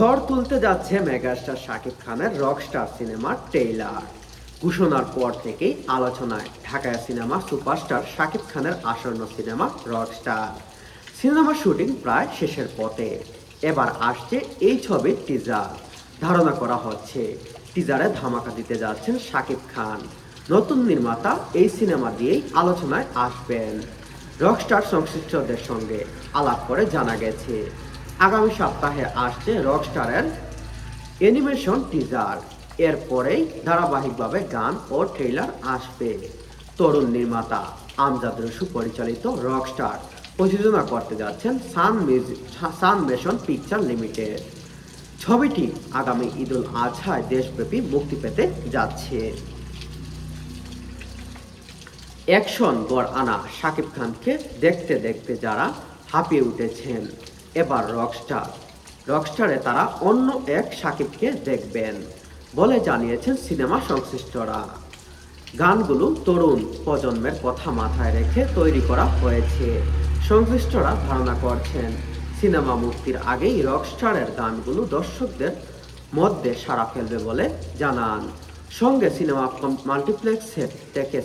ঝড় তুলতে যাচ্ছে মেগাস্টার শাকিব খানের রকস্টার সিনেমার ট্রেইলার ঘোষণার পর থেকেই আলোচনায় ঢাকায় সিনেমা সুপারস্টার শাকিব খানের আসন্ন সিনেমা রকস্টার। সিনেমা শুটিং প্রায় শেষের পথে। এবার আসছে এই ছবির টিজার। ধারণা করা হচ্ছে টিজারে ধামাকা দিতে যাচ্ছেন শাকিব খান। নতুন নির্মাতা এই সিনেমা দিয়েই আলোচনায় আসবেন। রকস্টার সংশ্লিষ্টদের সঙ্গে আলাপ করে জানা গেছে আগামী সপ্তাহে আসছে রকস্টারের অ্যানিমেশন টিজার। এরপরেই ধারাবাহিকভাবে গান ও ট্রেলার আসবে। তরুণ নির্মাতা আমজাদ রসু পরিচালিত রকস্টার প্রযোজনা করতে যাচ্ছেন সান মেশন পিকচার লিমিটেড। ছবিটি আগামী ঈদুল আজহায় দেশব্যাপী মুক্তি পেতে যাচ্ছে। অ্যাকশন গড় আনা শাকিব খানকে দেখতে দেখতে যারা হাঁপিয়ে উঠেছেন, এবার রকস্টারে তারা অন্য এক শাকিবকে দেখবেন বলে জানিয়েছেন সিনেমা সংশ্লিষ্টরা। গানগুলো তরুণ প্রজন্মের কথা মাথায় রেখে তৈরি করা হয়েছে। সংশ্লিষ্টরা ধারণা করছেন সিনেমা মুক্তির আগেই রকস্টারের গানগুলো দর্শকদের মধ্যে সাড়া ফেলবে বলে জানান। সঙ্গে সিনেমা মাল্টিপ্লেক্স সেট থেকে